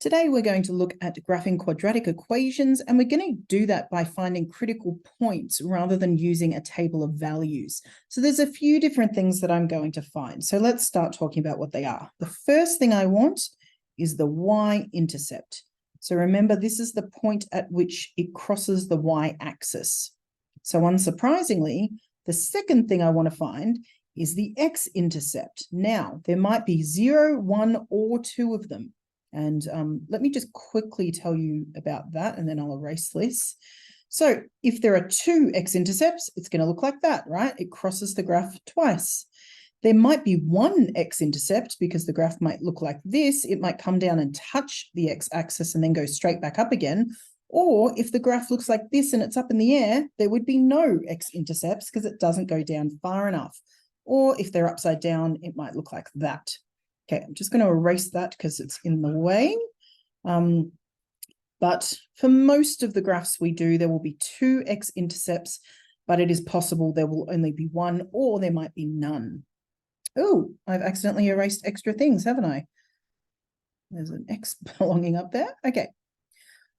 Today, we're going to look at graphing quadratic equations, and we're going to do that by finding critical points rather than using a table of values. So there's a few different things that I'm going to find. So let's start talking about what they are. The first thing I want is the y-intercept. So remember, this is the point at which it crosses the y-axis. So unsurprisingly, the second thing I want to find is the x-intercept. Now, there might be 0, 1, or 2 of them. And let me just quickly tell you about that, and then I'll erase this. So if there are 2 x-intercepts, it's going to look like that, right? It crosses the graph twice. There might be 1 x-intercept because the graph might look like this. It might come down and touch the x-axis and then go straight back up again. Or if the graph looks like this and it's up in the air, there would be no x-intercepts because it doesn't go down far enough. Or if they're upside down, it might look like that. Okay, I'm just going to erase that because it's in the way. But for most of the graphs we do, there will be 2 x-intercepts, but it is possible there will only be 1 or there might be none. Oh, I've accidentally erased extra things, haven't I? There's an x belonging up there. Okay.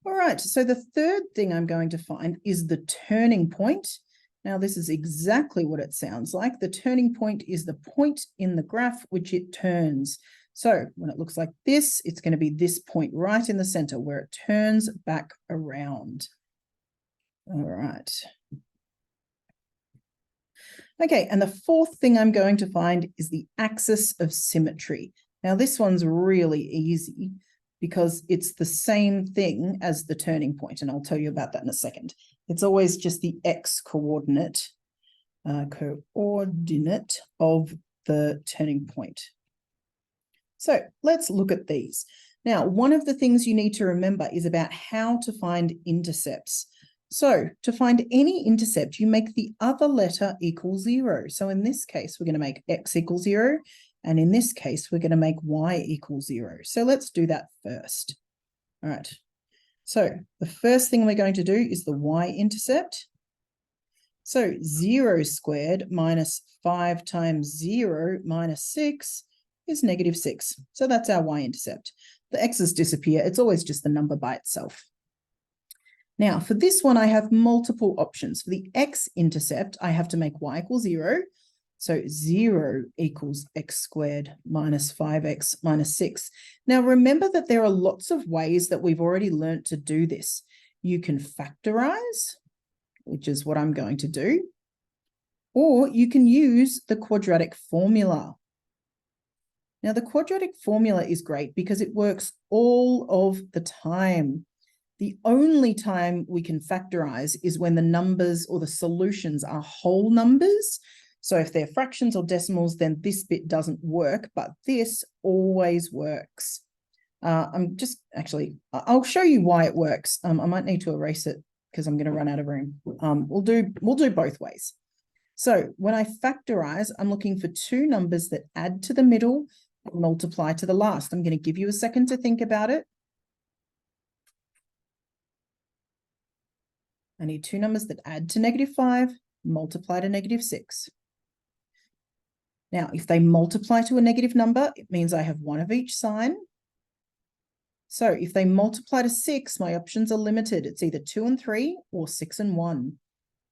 All right, so the third thing I'm going to find is the turning point. Now, this is exactly what it sounds like. The turning point is the point in the graph which it turns. So when it looks like this, it's going to be this point right in the center where it turns back around. All right. Okay, and the fourth thing I'm going to find is the axis of symmetry. Now, this one's really easy because it's the same thing as the turning point, and I'll tell you about that in a second. It's always just the x coordinate of the turning point. So let's look at these. Now, one of the things you need to remember is about how to find intercepts. So to find any intercept, you make the other letter equal 0. So in this case, we're going to make x equal 0. And in this case, we're going to make y equal 0. So let's do that first. All right. So the first thing we're going to do is the y-intercept. So 0 squared minus 5 times 0 minus 6 is -6. So that's our y-intercept. The x's disappear. It's always just the number by itself. Now, for this one, I have multiple options. For the x-intercept, I have to make y equal 0. So 0 equals x squared minus 5x minus 6. Now, remember that there are lots of ways that we've already learnt to do this. You can factorize, which is what I'm going to do, or you can use the quadratic formula. Now, the quadratic formula is great because it works all of the time. The only time we can factorize is when the numbers or the solutions are whole numbers. So if they're fractions or decimals, then this bit doesn't work, but this always works. I'll show you why it works. I might need to erase it because I'm going to run out of room. We'll do both ways. So when I factorize, I'm looking for 2 numbers that add to the middle and multiply to the last. I'm going to give you a second to think about it. I need 2 numbers that add to -5, multiply to -6. Now, if they multiply to a negative number, it means I have 1 of each sign. So if they multiply to 6, my options are limited. It's either 2 and 3 or 6 and 1.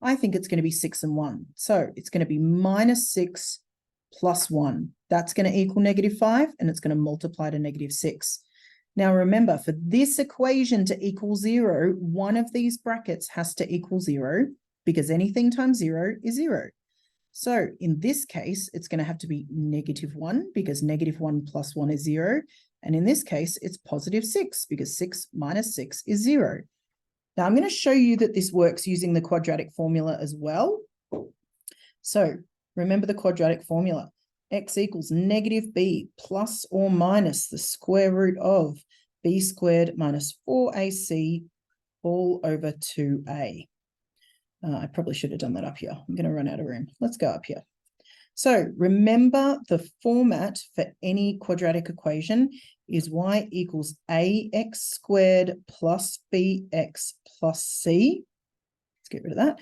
I think it's going to be 6 and 1. So it's going to be -6 plus 1. That's going to equal -5, and it's going to multiply to -6. Now, remember, for this equation to equal 0, one of these brackets has to equal 0 because anything times 0 is 0. So in this case, it's going to have to be -1 because -1 plus 1 is 0. And in this case, it's +6 because 6 minus 6 is 0. Now, I'm going to show you that this works using the quadratic formula as well. So remember the quadratic formula. X equals -b plus or minus the square root of b squared minus 4ac all over 2a. I probably should have done that up here. I'm going to run out of room. Let's go up here. So remember the format for any quadratic equation is y equals ax squared plus bx plus c. Let's get rid of that.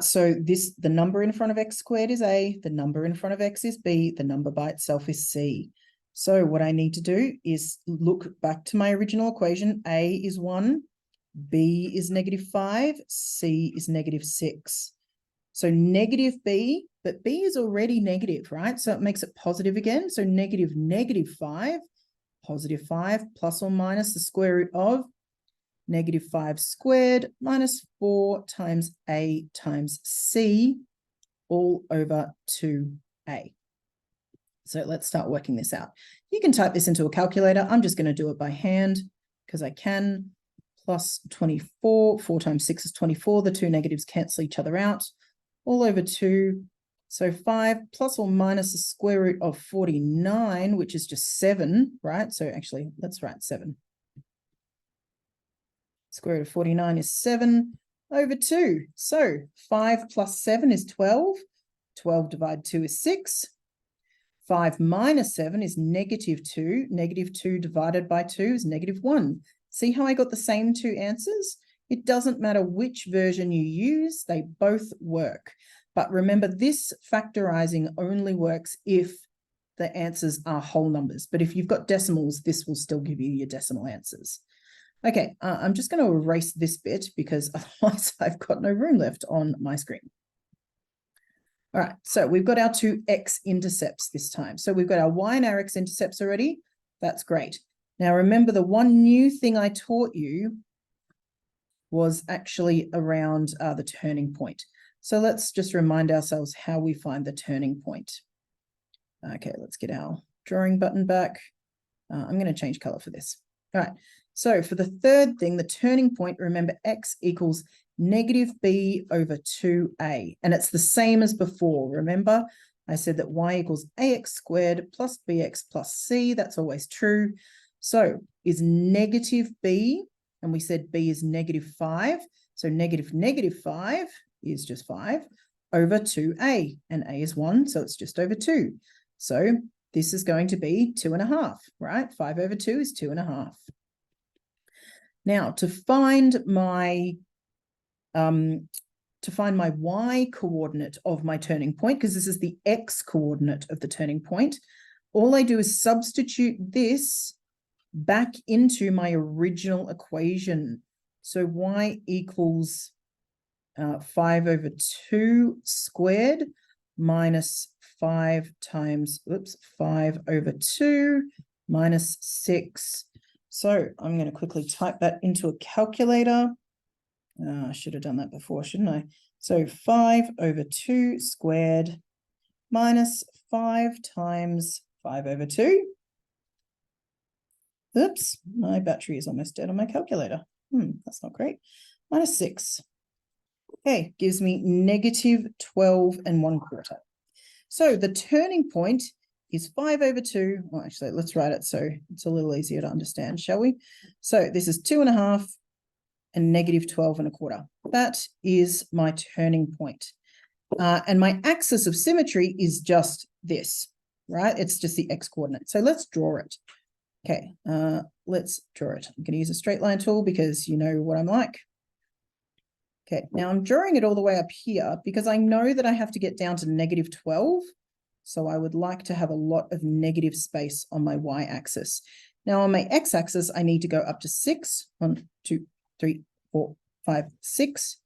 So the number in front of x squared is a, the number in front of x is b, the number by itself is c. So what I need to do is look back to my original equation. A is 1, B is -5, C is -6. So negative B, but B is already negative, right? So it makes it positive again. So -5, +5, plus or minus the square root of -5 squared minus 4 times A times C all over 2A. So let's start working this out. You can type this into a calculator. I'm just going to do it by hand because I can. Plus 24, 4 times 6 is 24. The two negatives cancel each other out. All over 2. So 5 plus or minus the square root of 49, which is just 7, right? So actually, let's write 7. Square root of 49 is 7 over 2. So 5 plus 7 is 12. 12 divided 2 is 6. 5 minus 7 is -2. -2 divided by 2 is -1. See how I got the same two answers? It doesn't matter which version you use, they both work. But remember, this factorizing only works if the answers are whole numbers. But if you've got decimals, this will still give you your decimal answers. Okay, I'm just going to erase this bit because otherwise I've got no room left on my screen. All right, so we've got our two x-intercepts this time. So we've got our y and our x-intercepts already. That's great. Now remember, the one new thing I taught you was actually around the turning point. So let's just remind ourselves how we find the turning point. Okay, let's get our drawing button back. I'm going to change color for this. All right, so for the third thing, the turning point, remember x equals -b over 2a. And it's the same as before. Remember, I said that y equals ax squared plus bx plus c. That's always true. So is -b, and we said b is -5. So -5 is just 5 over 2a, and a is 1, so it's just over 2. So this is going to be 2.5, right? 5 over 2 is 2.5. Now to find my y coordinate of my turning point, because this is the x coordinate of the turning point, all I do is substitute this back into my original equation. So y equals 5 over 2 squared minus 5 times, 5 over 2 minus 6. So I'm going to quickly type that into a calculator. I should have done that before, shouldn't I? So 5 over 2 squared minus 5 times 5 over 2. Oops, my battery is almost dead on my calculator. That's not great. Minus 6. Okay, gives me -12 1/4. So the turning point is 5 over 2. Well, actually, let's write it so it's a little easier to understand, shall we? So this is 2.5 and -12 1/4. That is my turning point. And my axis of symmetry is just this, right? It's just the x coordinate. So let's draw it. Okay, let's draw it. I'm going to use a straight line tool because you know what I'm like. Okay, now I'm drawing it all the way up here because I know that I have to get down to -12. So I would like to have a lot of negative space on my y-axis. Now on my x-axis, I need to go up to 6. 1, 2, 3, 4, 5, 6.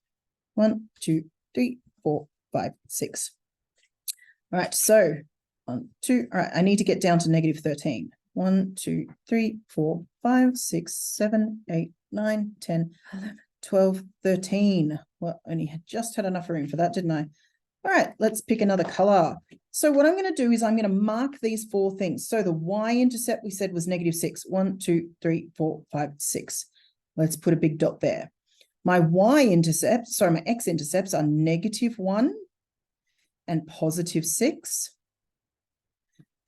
1, 2, 3, 4, 5, 6. All right, so 1, 2, all right, I need to get down to -13. 1, 2, 3, 4, 5, 6, 7, 8, 9, 10, 11, 12, 13. Well, only just had enough room for that, didn't I? All right, let's pick another color. So what I'm going to do is I'm going to mark these 4 things. So the y-intercept we said was -6. 1, 2, 3, 4, 5, 6. Let's put a big dot there. My y-intercept, sorry, my x-intercepts are -1 and +6.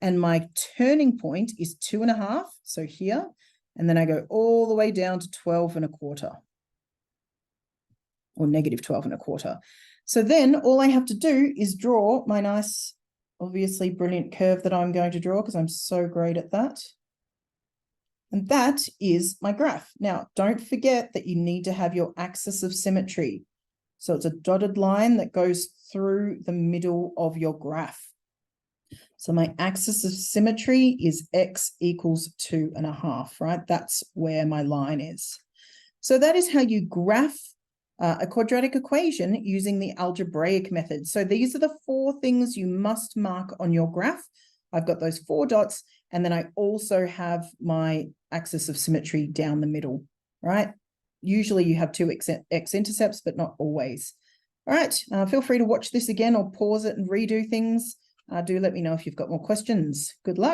And my turning point is 2.5, so here. And then I go all the way down to 12 1/4. Or -12 1/4. So then all I have to do is draw my nice, obviously brilliant curve that I'm going to draw because I'm so great at that. And that is my graph. Now, don't forget that you need to have your axis of symmetry. So it's a dotted line that goes through the middle of your graph. So my axis of symmetry is x equals 2.5, right? That's where my line is. So that is how you graph a quadratic equation using the algebraic method. So these are the 4 things you must mark on your graph. I've got those 4 dots, and then I also have my axis of symmetry down the middle, right? Usually you have 2 x-intercepts, but not always. All right, feel free to watch this again or pause it and redo things. Do let me know if you've got more questions. Good luck.